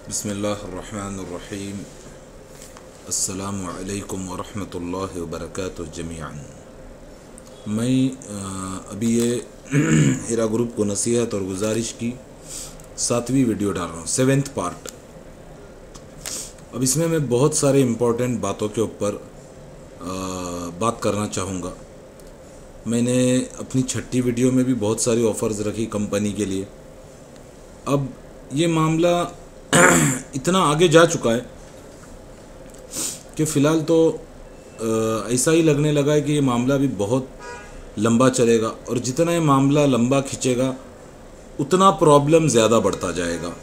बिस्मिल्लाहिर्रहमानिर्रहीम। अस्सलामु अलैकुम वरहमतुल्लाहि वबरकातुहु जमीअन। मैं अभी ये हिरा ग्रुप को नसीहत और गुजारिश की 7वीं वीडियो डाल रहा हूँ, 7th पार्ट। अब इसमें मैं बहुत सारे इम्पोर्टेंट बातों के ऊपर बात करना चाहूँगा। मैंने अपनी 6ठी वीडियो में भी बहुत सारी ऑफ़र्स रखी कंपनी के लिए। अब ये मामला इतना आगे जा चुका है कि फ़िलहाल तो ऐसा ही लगने लगा है कि ये मामला भी बहुत लंबा चलेगा, और जितना ये मामला लंबा खींचेगा उतना प्रॉब्लम ज़्यादा बढ़ता जाएगा,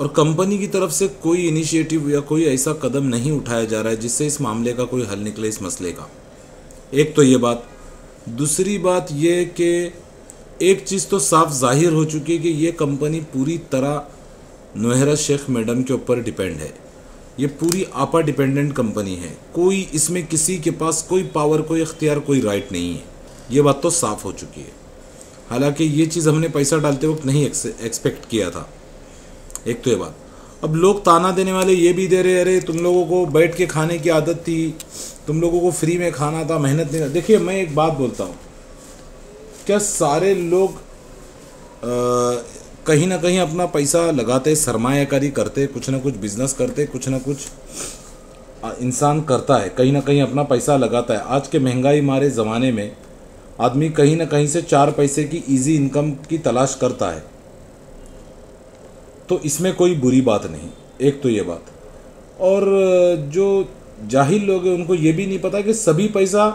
और कंपनी की तरफ से कोई इनिशिएटिव या कोई ऐसा कदम नहीं उठाया जा रहा है जिससे इस मामले का कोई हल निकले, इस मसले का। एक तो ये बात। दूसरी बात ये कि एक चीज़ तो साफ जाहिर हो चुकी है कि ये कंपनी पूरी तरह नोहेरा शेख मैडम के ऊपर डिपेंड है। ये पूरी आपा डिपेंडेंट कंपनी है। कोई इसमें किसी के पास कोई पावर, कोई इख्तियार, कोई राइट नहीं है। ये बात तो साफ हो चुकी है। हालांकि ये चीज़ हमने पैसा डालते वक्त नहीं एक्सपेक्ट किया था। एक तो ये बात। अब लोग ताना देने वाले ये भी दे रहे, अरे तुम लोगों को बैठ के खाने की आदत थी, तुम लोगों को फ्री में खाना था, मेहनत नहीं। देखिए, मैं एक बात बोलता हूँ, क्या सारे लोग कहीं ना कहीं अपना पैसा लगाते, सरमायाकारी करते, कुछ ना कुछ बिजनेस करते, कुछ ना कुछ इंसान करता है, कहीं ना कहीं अपना पैसा लगाता है। आज के महंगाई मारे ज़माने में आदमी कहीं ना कहीं से 4 पैसे की इजी इनकम की तलाश करता है, तो इसमें कोई बुरी बात नहीं। एक तो ये बात। और जो जाहिल लोग हैं उनको ये भी नहीं पता कि सभी पैसा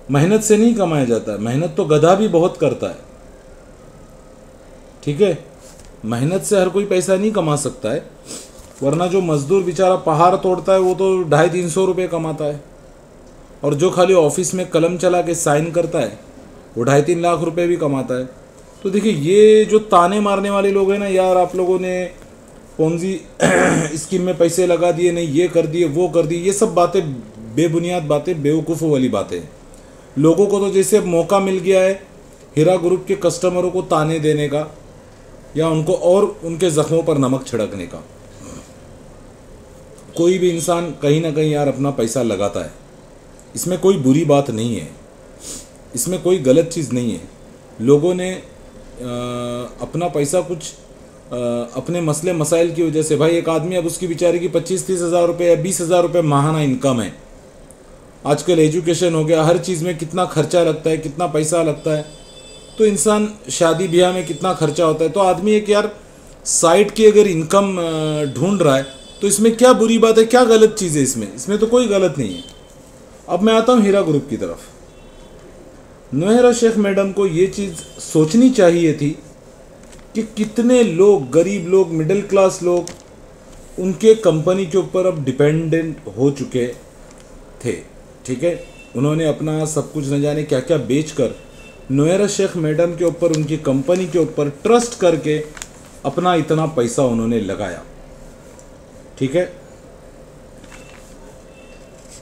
मेहनत से नहीं कमाया जाता है। मेहनत तो गधा भी बहुत करता है, ठीक है। मेहनत से हर कोई पैसा नहीं कमा सकता है, वरना जो मजदूर बेचारा पहाड़ तोड़ता है वो तो 250-300 रुपये कमाता है, और जो खाली ऑफिस में कलम चला के साइन करता है वो 2.5-3 लाख रुपए भी कमाता है। तो देखिए, ये जो ताने मारने वाले लोग हैं ना, यार आप लोगों ने पोंजी स्कीम में पैसे लगा दिए, नहीं ये कर दिए, वो कर दिए, ये सब बातें बेबुनियाद बातें, बेवकूफ़ों वाली बातें। लोगों को तो जैसे मौका मिल गया है हीरा ग्रुप के कस्टमरों को ताने देने का, या उनको और उनके ज़ख्मों पर नमक छिड़कने का। कोई भी इंसान कहीं ना कहीं यार अपना पैसा लगाता है, इसमें कोई बुरी बात नहीं है, इसमें कोई गलत चीज़ नहीं है। लोगों ने अपना पैसा कुछ अपने मसले मसाइल की वजह से, भाई एक आदमी अब उसकी बेचारे की 25-30 हज़ार रुपये या 20 हज़ार रुपये माहाना इनकम है। आजकल एजुकेशन हो गया, हर चीज़ में कितना खर्चा लगता है, कितना पैसा लगता है, तो इंसान शादी ब्याह में कितना खर्चा होता है, तो आदमी एक यार साइड की अगर इनकम ढूंढ रहा है तो इसमें क्या बुरी बात है, क्या गलत चीज़ है इसमें तो कोई गलत नहीं है। अब मैं आता हूँ हीरा ग्रुप की तरफ। नोहेरा शेख मैडम को ये चीज़ सोचनी चाहिए थी कि कितने लोग, गरीब लोग, मिडिल क्लास लोग उनके कंपनी के ऊपर अब डिपेंडेंट हो चुके थे, ठीक है। उन्होंने अपना सब कुछ न जाने क्या क्या बेचकर नोहेरा शेख मैडम के ऊपर, उनकी कंपनी के ऊपर ट्रस्ट करके अपना इतना पैसा उन्होंने लगाया, ठीक है।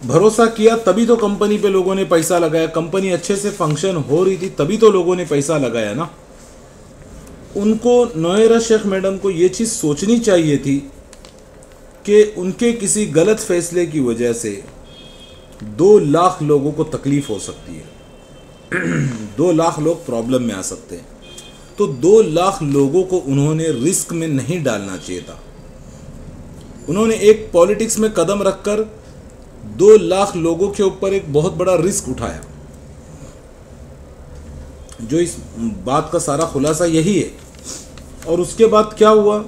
भरोसा किया तभी तो कंपनी पे लोगों ने पैसा लगाया। कंपनी अच्छे से फंक्शन हो रही थी तभी तो लोगों ने पैसा लगाया ना। उनको, नोहेरा शेख मैडम को ये चीज़ सोचनी चाहिए थी कि उनके किसी गलत फैसले की वजह से 2 लाख लोगों को तकलीफ हो सकती है। 2 लाख लोग प्रॉब्लम में आ सकते हैं, तो 2 लाख लोगों को उन्होंने रिस्क में नहीं डालना चाहिए था। उन्होंने एक पॉलिटिक्स में कदम रखकर 2 लाख लोगों के ऊपर एक बहुत बड़ा रिस्क उठाया। जो इस बात का सारा खुलासा यही है। और उसके बाद क्या हुआ,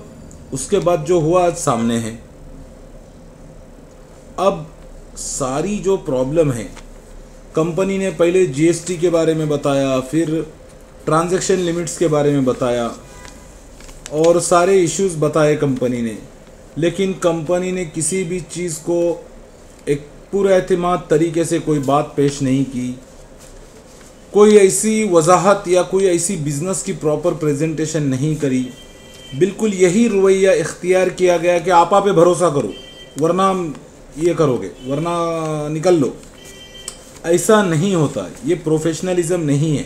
उसके बाद जो हुआ आज सामने है। अब सारी जो प्रॉब्लम है, कंपनी ने पहले जीएसटी के बारे में बताया, फिर ट्रांजैक्शन लिमिट्स के बारे में बताया, और सारे इश्यूज बताए कंपनी ने, लेकिन कंपनी ने किसी भी चीज़ को एक पूरे एतमाद तरीके से कोई बात पेश नहीं की। कोई ऐसी वजाहत या कोई ऐसी बिजनेस की प्रॉपर प्रेजेंटेशन नहीं करी। बिल्कुल यही रवैया इख्तियार किया गया कि आपा पे भरोसा करो, वरना ये करोगे, वरना निकल लो। ऐसा नहीं होता, ये प्रोफेशनलिज्म नहीं है।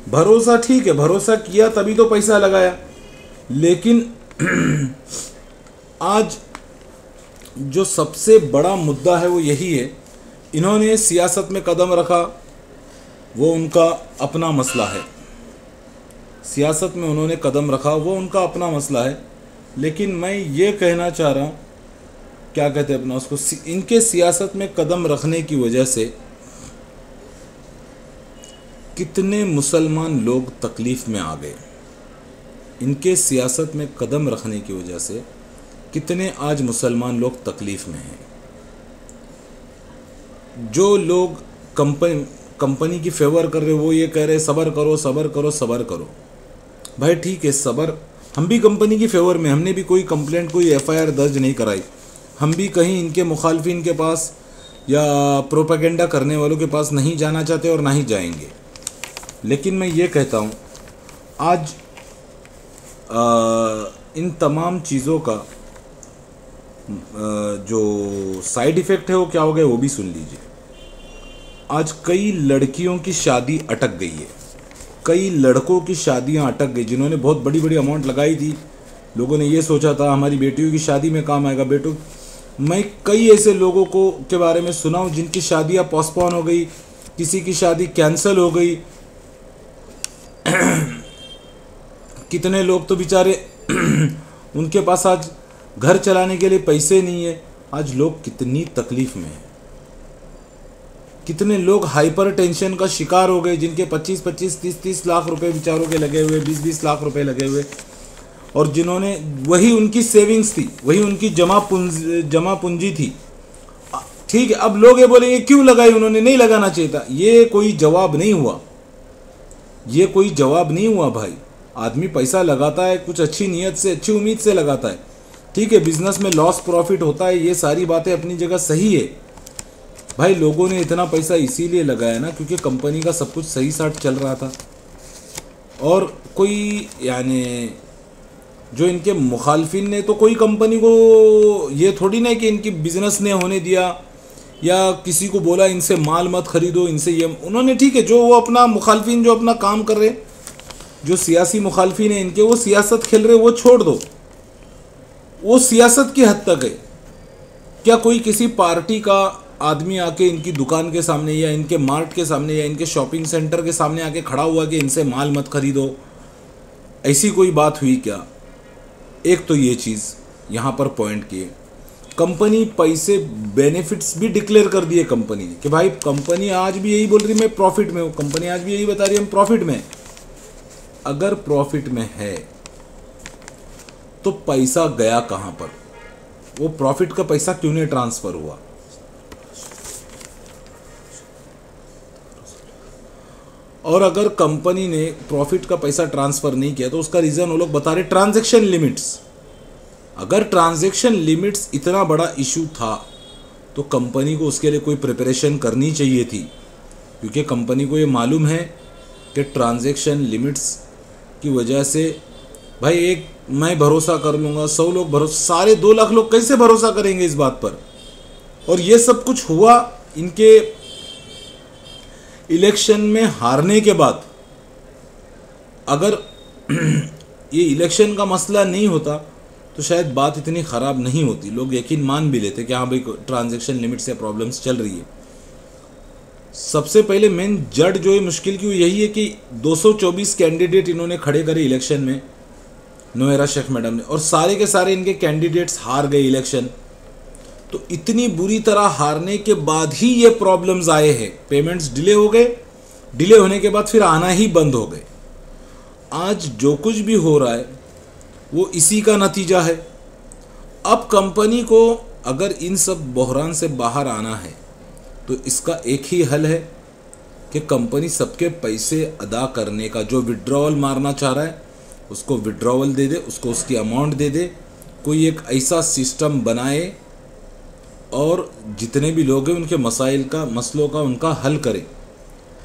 भरोसा ठीक है, भरोसा किया तभी तो पैसा लगाया। लेकिन आज जो सबसे बड़ा मुद्दा है वो यही है, इन्होंने सियासत में कदम रखा, वो उनका अपना मसला है। सियासत में उन्होंने कदम रखा, वो उनका अपना मसला है। लेकिन मैं ये कहना चाह रहा हूँ, क्या कहते हैं अपना उसको, इनके सियासत में कदम रखने की वजह से कितने मुसलमान लोग तकलीफ़ में आ गए। इनके सियासत में कदम रखने की वजह से कितने आज मुसलमान लोग तकलीफ़ में हैं। जो लोग कंपनी की फेवर कर रहे, वो ये कह रहे सब्र करो सब्र करो सब्र करो। भाई ठीक है, सब्र, हम भी कंपनी की फेवर में, हमने भी कोई कंप्लेंट, कोई एफआईआर दर्ज नहीं कराई। हम भी कहीं इनके मुखालफिन के पास या प्रोपेगेंडा करने वालों के पास नहीं जाना चाहते और ना ही जाएंगे। लेकिन मैं ये कहता हूँ, आज इन तमाम चीज़ों का जो साइड इफ़ेक्ट है वो क्या हो गया वो भी सुन लीजिए। आज कई लड़कियों की शादी अटक गई है, कई लड़कों की शादियां अटक गई, जिन्होंने बहुत बड़ी बड़ी अमाउंट लगाई थी। लोगों ने ये सोचा था हमारी बेटियों की शादी में काम आएगा। बेटों, मैं कई ऐसे लोगों को के बारे में सुना हूँ जिनकी शादियां पोस्टपोन हो गई, किसी की शादी कैंसिल हो गई। कितने लोग तो बेचारे उनके पास आज घर चलाने के लिए पैसे नहीं है। आज लोग कितनी तकलीफ में हैं। कितने लोग हाइपर टेंशन का शिकार हो गए, जिनके 25-25, 30-30 लाख रुपए बेचारों के लगे हुए, 20-20 लाख रुपए लगे हुए, और जिन्होंने, वही उनकी सेविंग्स थी, वही उनकी जमा पूंजी थी। ठीक है, अब लोग ये बोलेंगे क्यों लगाई उन्होंने, नहीं लगाना चाहिए था। ये कोई जवाब नहीं हुआ, ये कोई जवाब नहीं हुआ भाई। आदमी पैसा लगाता है कुछ अच्छी नीयत से, अच्छी उम्मीद से लगाता है। ठीक है, बिजनेस में लॉस प्रॉफिट होता है, ये सारी बातें अपनी जगह सही है। भाई लोगों ने इतना पैसा इसीलिए लगाया ना क्योंकि कंपनी का सब कुछ सही साथ चल रहा था। और कोई यानी जो इनके मुखालफिन ने तो कोई कंपनी को ये थोड़ी ना कि इनकी बिजनेस ने होने दिया या किसी को बोला इनसे माल मत खरीदो, इनसे ये, उन्होंने ठीक है, जो वो अपना मुखालफिन जो अपना काम कर रहे, जो सियासी मुखालफिन है इनके, वो सियासत खेल रहे, वो छोड़ दो, वो सियासत की हद तक है। क्या कोई किसी पार्टी का आदमी आके इनकी दुकान के सामने या इनके मार्ट के सामने या इनके शॉपिंग सेंटर के सामने आके खड़ा हुआ कि इनसे माल मत खरीदो, ऐसी कोई बात हुई क्या? एक तो ये चीज़ यहाँ पर पॉइंट किए। कंपनी पैसे बेनिफिट्स भी डिक्लेयर कर दिए कंपनी ने कि भाई कंपनी आज भी यही बोल रही मैं प्रॉफिट में हूँ, कंपनी आज भी यही बता रही है हम प्रॉफिट में। अगर प्रॉफिट में है तो पैसा गया कहाँ पर? वो प्रॉफिट का पैसा क्यों नहीं ट्रांसफर हुआ? और अगर कंपनी ने प्रॉफिट का पैसा ट्रांसफर नहीं किया तो उसका रीजन वो लोग बता रहे ट्रांजैक्शन लिमिट्स। अगर ट्रांजैक्शन लिमिट्स इतना बड़ा इशू था तो कंपनी को उसके लिए कोई प्रिपरेशन करनी चाहिए थी, क्योंकि कंपनी को ये मालूम है कि ट्रांजैक्शन लिमिट्स की वजह से भाई एक मैं भरोसा कर लूँगा, 100 लोग भरोसा, सारे 2 लाख लोग कैसे भरोसा करेंगे इस बात पर? और ये सब कुछ हुआ इनके इलेक्शन में हारने के बाद। अगर ये इलेक्शन का मसला नहीं होता तो शायद बात इतनी ख़राब नहीं होती, लोग यकीन मान भी लेते कि हाँ भाई ट्रांजैक्शन लिमिट से प्रॉब्लम्स चल रही है। सबसे पहले मेन जड़ जो है मुश्किल की वो यही है कि 224 कैंडिडेट इन्होंने खड़े करे इलेक्शन में, नोएरा शेख मैडम ने, और सारे के सारे इनके कैंडिडेट्स हार गए इलेक्शन। तो इतनी बुरी तरह हारने के बाद ही ये प्रॉब्लम्स आए हैं, पेमेंट्स डिले हो गए, डिले होने के बाद फिर आना ही बंद हो गए। आज जो कुछ भी हो रहा है वो इसी का नतीजा है। अब कंपनी को अगर इन सब बहरान से बाहर आना है तो इसका एक ही हल है कि कंपनी सबके पैसे अदा करने का, जो विड्रॉवल मारना चाह रहा है उसको विड्रॉवल दे दे, उसको उसकी अमाउंट दे दे, कोई एक ऐसा सिस्टम बनाए और जितने भी लोग हैं उनके मसाइल का, मसलों का उनका हल करे।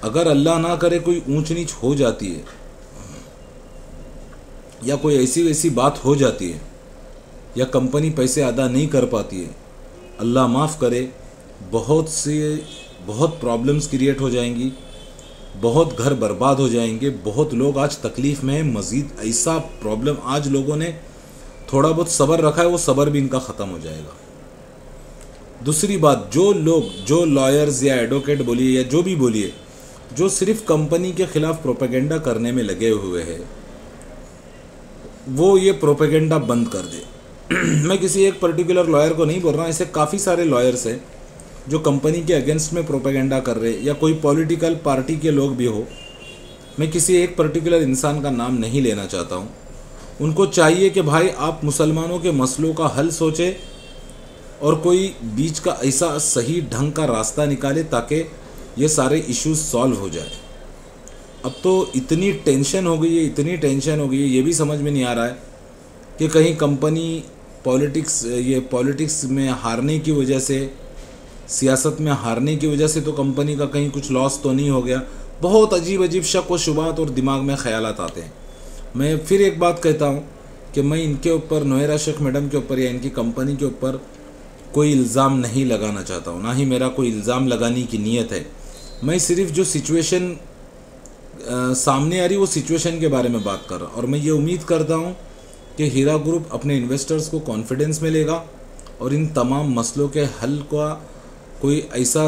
अगर अल्लाह ना करे कोई ऊंच नीच हो जाती है या कोई ऐसी वैसी बात हो जाती है या कंपनी पैसे अदा नहीं कर पाती है, अल्लाह माफ़ करे, बहुत प्रॉब्लम्स क्रिएट हो जाएंगी। बहुत घर बर्बाद हो जाएंगे, बहुत लोग आज तकलीफ़ में हैं। मज़ीद ऐसा प्रॉब्लम, आज लोगों ने थोड़ा बहुत सब्र रखा है, वो सब्र भी इनका ख़त्म हो जाएगा। दूसरी बात, जो लोग, जो लॉयर्स या एडवोकेट बोलिए या जो भी बोलिए, जो सिर्फ कंपनी के ख़िलाफ़ प्रोपेगेंडा करने में लगे हुए हैं, वो ये प्रोपेगेंडा बंद कर दे। मैं किसी एक पर्टिकुलर लॉयर को नहीं बोल रहा हूँ, ऐसे काफ़ी सारे लॉयर्स हैं जो कंपनी के अगेंस्ट में प्रोपेगेंडा कर रहे हैं, या कोई पॉलिटिकल पार्टी के लोग भी हो। मैं किसी एक पर्टिकुलर इंसान का नाम नहीं लेना चाहता हूँ। उनको चाहिए कि भाई आप मुसलमानों के मसलों का हल सोचें और कोई बीच का ऐसा सही ढंग का रास्ता निकाले ताकि ये सारे इश्यूज सॉल्व हो जाए। अब तो इतनी टेंशन हो गई है, इतनी टेंशन हो गई है, ये भी समझ में नहीं आ रहा है कि कहीं कंपनी पॉलिटिक्स में हारने की वजह से, सियासत में हारने की वजह से तो कंपनी का कहीं कुछ लॉस तो नहीं हो गया। बहुत अजीब अजीब शक व शुबात और दिमाग में ख्यालात आते हैं। मैं फिर एक बात कहता हूँ कि मैं इनके ऊपर, नोएरा शेख मैडम के ऊपर या इनकी कंपनी के ऊपर कोई इल्ज़ाम नहीं लगाना चाहता हूँ, ना ही मेरा कोई इल्ज़ाम लगाने की नीयत है। मैं सिर्फ जो सिचुएशन सामने आ रही वो सिचुएशन के बारे में बात कर रहा हूँ, और मैं ये उम्मीद करता हूँ कि हीरा ग्रुप अपने इन्वेस्टर्स को कॉन्फिडेंस में लेगा और इन तमाम मसलों के हल का कोई ऐसा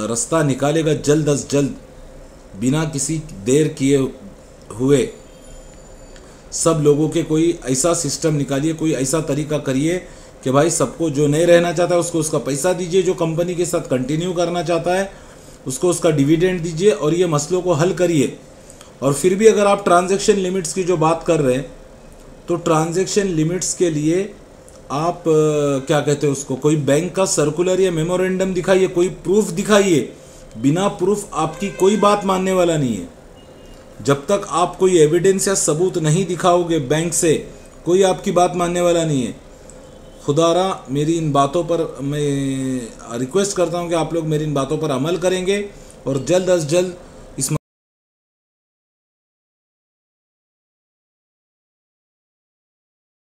रास्ता निकालेगा जल्द अज जल्द, बिना किसी देर किए हुए। सब लोगों के कोई ऐसा सिस्टम निकालिए, कोई ऐसा तरीका करिए कि भाई सबको, जो नहीं रहना चाहता है उसको उसका पैसा दीजिए, जो कंपनी के साथ कंटिन्यू करना चाहता है उसको उसका डिविडेंड दीजिए, और ये मसलों को हल करिए। और फिर भी अगर आप ट्रांजैक्शन लिमिट्स की जो बात कर रहे हैं, तो ट्रांजैक्शन लिमिट्स के लिए आप क्या कहते हैं उसको, कोई बैंक का सर्कुलर या मेमोरेंडम दिखाइए, कोई प्रूफ दिखाइए। बिना प्रूफ आपकी कोई बात मानने वाला नहीं है। जब तक आप कोई एविडेंस या सबूत नहीं दिखाओगे बैंक से, कोई आपकी बात मानने वाला नहीं है। खुदारा मेरी इन बातों पर मैं रिक्वेस्ट करता हूं कि आप लोग मेरी इन बातों पर अमल करेंगे और जल्द अज जल्द